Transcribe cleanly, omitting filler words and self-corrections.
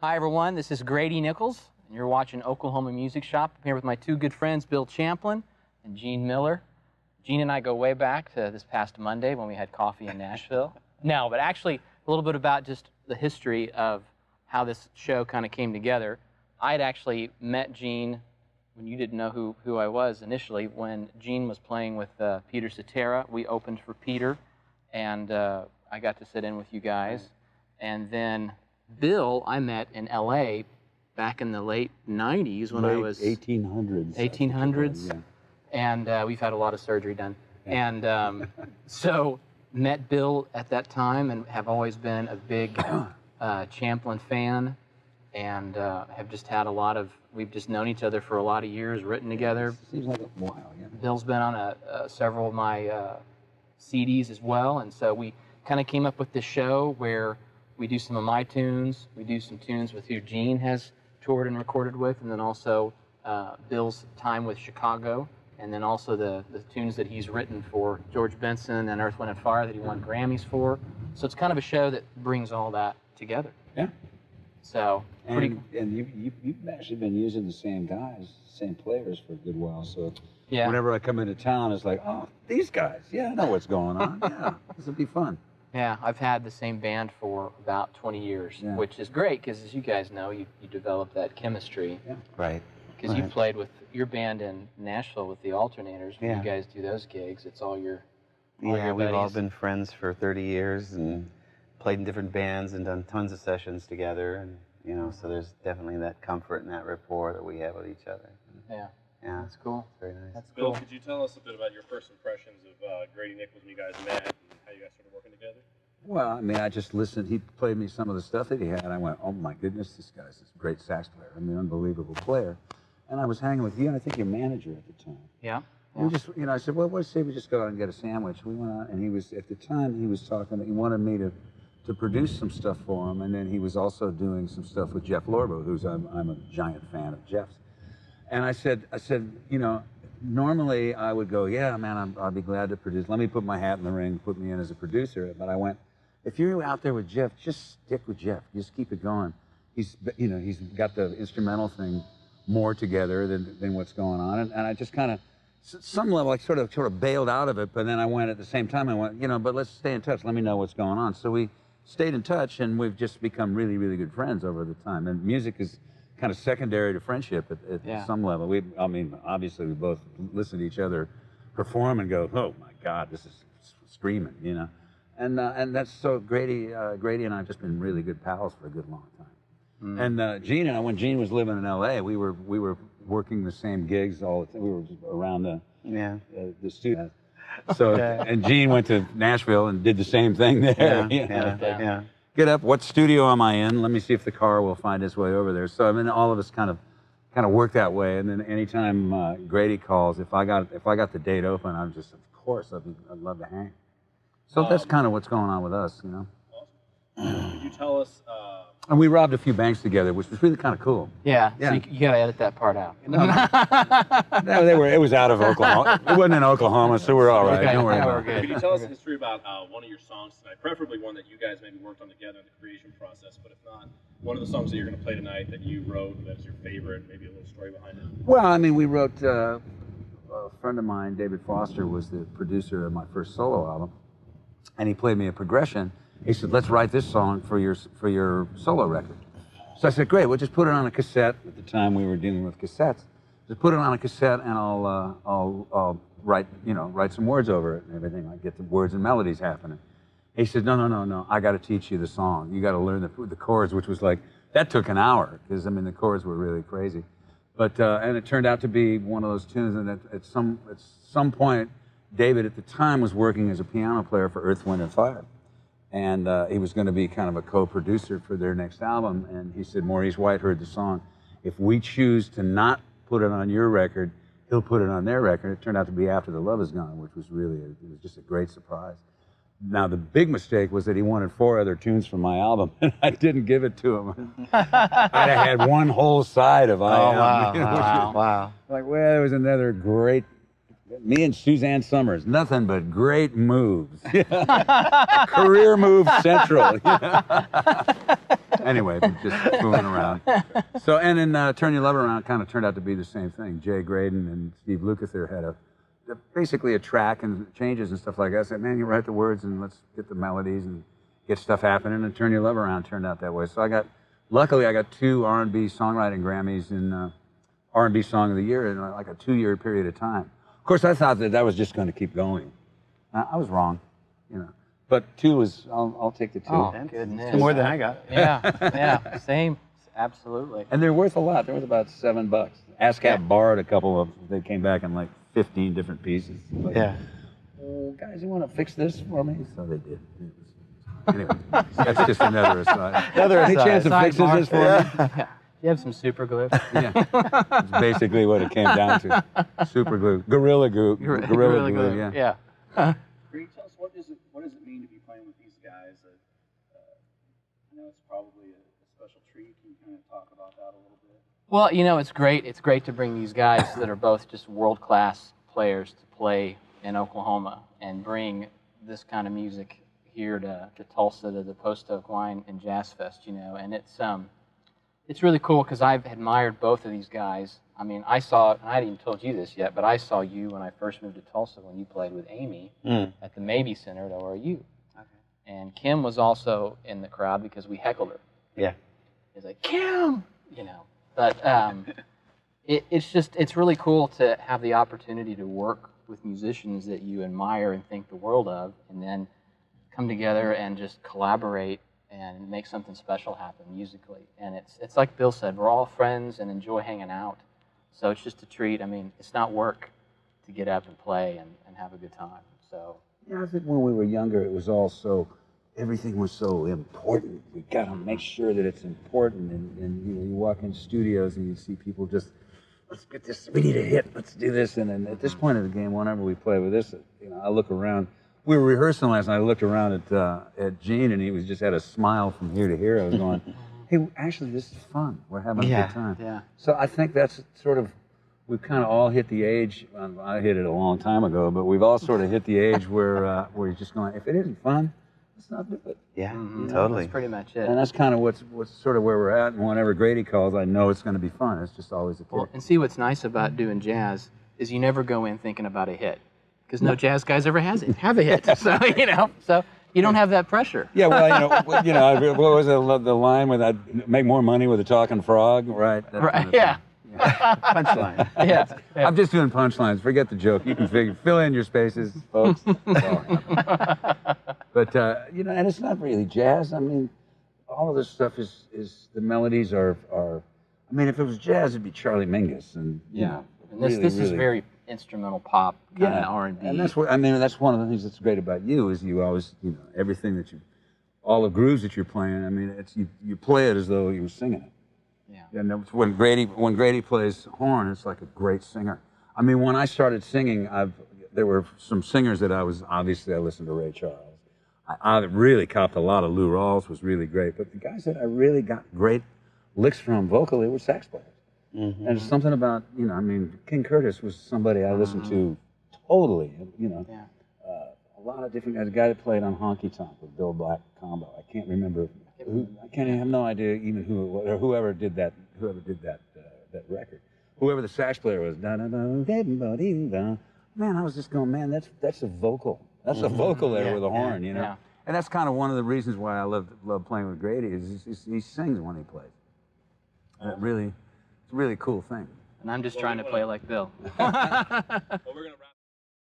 Hi everyone, this is Grady Nichols, and you're watching Oklahoma Music Shop. I'm here with my two good friends, Bill Champlin and Gene Miller. Gene and I go way back to this past Monday when we had coffee in Nashville. No, but actually a little bit about just the history of how this show kind of came together. I had actually met Gene when you didn't know who I was initially, when Gene was playing with Peter Cetera. We opened for Peter, and I got to sit in with you guys. And then Bill, I met in L.A. back in the late 90s when I was... 1800s. 1800s. Yeah. And we've had a lot of surgery done. Yeah. And so met Bill at that time and have always been a big Champlin fan, and have just had a lot of... We've just known each other for a lot of years, written together. Seems like a while, yeah. Bill's been on several of my CDs as well, and so we kind of came up with this show where we do some of my tunes, we do some tunes with who Gene has toured and recorded with, and then also Bill's time with Chicago, and then also the tunes that he's written for George Benson and Earth, Wind & Fire that he won Grammys for. So it's kind of a show that brings all that together. Yeah. So, and you've actually been using the same guys, same players for a good while, so yeah. Whenever I come into town, it's like, oh, these guys, yeah, I know what's going on, yeah, this will be fun. Yeah, I've had the same band for about 20 years, yeah. Which is great because, as you guys know, you develop that chemistry. Yeah. Right. Because you played with your band in Nashville with the Alternators. When you guys do those gigs, it's all your Yeah, we've all been friends for 30 years and played in different bands and done tons of sessions together. And, you know, so there's definitely that comfort and that rapport that we have with each other. Yeah. Yeah. That's cool. It's very nice. That's Bill, cool. could you tell us a bit about your first impressions of Grady Nichols when you guys met and how you guys started working together? Well, I mean, I just listened. He played me some of the stuff that he had. I went, oh my goodness, this guy's this great sax player. I mean, unbelievable player. And I was hanging with you, and I think your manager at the time. Yeah. We just, you know, I said, well, let's say we just go out and get a sandwich. We went out, and he was, at the time, he was talking, he wanted me to produce some stuff for him, and then he was also doing some stuff with Jeff Lorber, who's, I'm a giant fan of Jeff's. And I said, you know, normally I would go, yeah, man, I'd be glad to produce. Let me put my hat in the ring, put me in as a producer. But I went, if you're out there with Jeff, just stick with Jeff. Just keep it going. He's, you know, he's got the instrumental thing more together than what's going on. And I just kind of, some level, I sort of bailed out of it. But then I went at the same time, I went, you know, but let's stay in touch. Let me know what's going on. So we stayed in touch, and we've just become really, really good friends over the time. And music is kind of secondary to friendship at some level. I mean, obviously we both listen to each other perform and go, oh my God, this is screaming, you know. And that's so Grady and I have just been really good pals for a good long time. Mm. And Gene and I, when Gene was living in L.A., we were working the same gigs all the time. We were just around the studio. So and Gene went to Nashville and did the same thing there. Yeah. Get up. What studio am I in? Let me see if the car will find its way over there. So I mean, all of us kind of work that way. And then anytime Grady calls, if I got the date open, I'm just, of course, I'd love to hang. So that's kind of what's going on with us, you know. Awesome. Could you tell us? And we robbed a few banks together, which was really kind of cool. Yeah. So you gotta edit that part out. No, it was out of Oklahoma. It wasn't in Oklahoma, so we're all right. Okay. Don't worry about it. Could you tell us a history about one of your songs tonight? Preferably one that you guys maybe worked on together in the creation process, but if not, one of the songs that you're going to play tonight that you wrote that is your favorite, maybe a little story behind it. Well, I mean, we wrote. A friend of mine, David Foster, was the producer of my first solo album, and he played me a progression. He said, let's write this song for your solo record. So I said, great, we'll just put it on a cassette. At the time we were dealing with cassettes. Just put it on a cassette, and I'll write some words over it and everything. I get the words and melodies happening. He said, no, I got to teach you the song. You got to learn the chords, which was like, that took an hour, because I mean the chords were really crazy. But and it turned out to be one of those tunes, and at some point, David at the time was working as a piano player for Earth, Wind & Fire. And he was going to be kind of a co-producer for their next album. And he said, Maurice White heard the song. If we choose to not put it on your record, he'll put it on their record. It turned out to be After the Love Is Gone, which was really, it was just a great surprise. Now, the big mistake was that he wanted 4 other tunes from my album, and I didn't give it to him. I'd have had one whole side of I Am. Wow, you know, wow. Like, well, there was another great, me and Suzanne Summers, nothing but great moves. Career move central. Anyway, just fooling around. So, and then Turn Your Love Around kind of turned out to be the same thing. Jay Graydon and Steve Lukather had basically a track and changes and stuff like that. I said, man, you write the words and let's get the melodies and get stuff happening. And Turn Your Love Around turned out that way. So luckily I got 2 R&B songwriting Grammys in R&B Song of the Year in like a 2-year period of time. Of course, I thought that was just going to keep going. I was wrong, you know. But 2 was, I'll take the 2. Oh, goodness. More than I got. Yeah, same. Absolutely. And they're worth a lot. They're worth about $7. ASCAP borrowed a couple of, they came back in like 15 different pieces. Like, oh, guys, you want to fix this for me? So they did. Anyway, that's just another aside. Any chance of fixing this for me? Yeah. You have some super glue? Yeah. That's basically what it came down to. Super glue. Gorilla glue. Gorilla glue, yeah. Yeah. Grady, tell us, what does it mean to be playing with these guys? I know it's probably a special treat. Can you kind of talk about that a little bit? Well, you know, it's great. It's great to bring these guys that are both just world-class players to play in Oklahoma and bring this kind of music here to Tulsa, to the Post Oak Wine and Jazz Fest, you know. And it's really cool because I've admired both of these guys. I mean, I hadn't even told you this yet, but I saw you when I first moved to Tulsa when you played with Amy at the Mabee Center at ORU. Okay. And Kim was also in the crowd because we heckled her. Yeah. It's like, Kim! You know. But it's really cool to have the opportunity to work with musicians that you admire and think the world of, and then come together and just collaborate and make something special happen musically. And it's like Bill said, we're all friends and enjoy hanging out. So it's just a treat. I mean, it's not work to get up and play and have a good time. So yeah, I think when we were younger, it was all everything was so important. We got to make sure that it's important. And you know, you walk in studios and you see people just, let's get this, we need a hit, let's do this. And then at this point of the game, whenever we play with this, you know, I look around. We were rehearsing last night. I looked around at Gene, and he was just had a smile from here to here. I was going, hey, actually, this is fun. We're having a good time. Yeah. So I think that's sort of, we've kind of all hit the age, I hit it a long time ago, but we've all sort of hit the age where you're just going, if it isn't fun, let's not do it. Yeah, totally. That's pretty much it. And that's kind of what's sort of where we're at. And whenever Grady calls, I know it's going to be fun. It's just always a kick. Well, and see, what's nice about doing jazz is you never go in thinking about a hit. Because no jazz guys ever have a hit, so you don't have that pressure. Yeah, well, what was the line with I'd make more money with a talking frog, right? Right. Kind of Yeah. Punchline. Yeah. I'm just doing punchlines. Forget the joke. You can fill in your spaces, folks. But and it's not really jazz. I mean, all of this stuff is the melodies are. I mean, if it was jazz, it'd be Charlie Mingus, and And this is very instrumental pop, kind of R&B. And that's what I mean. That's one of the things that's great about you is you always, everything that all the grooves that you're playing. I mean, you play it as though you were singing it. Yeah. And when Grady plays horn, it's like a great singer. I mean, when I started singing, there were some singers that I listened to Ray Charles. I really copped a lot of Lou Rawls, was really great. But the guys that I really got great licks from vocally were sax players. Mm-hmm. And it's something about, King Curtis was somebody I listened to totally, a lot of different guys. A guy that played on Honky Tonk with Bill Black combo. I can't remember. I have no idea even who it was, or whoever did that record. Whoever the sax player was. Man, I was just going, man, that's a vocal. That's a vocal there with a horn, Yeah. And that's kind of one of the reasons why I love playing with Grady is he sings when he plays. And it's a really cool thing. And I'm just trying to play like Bill. Well,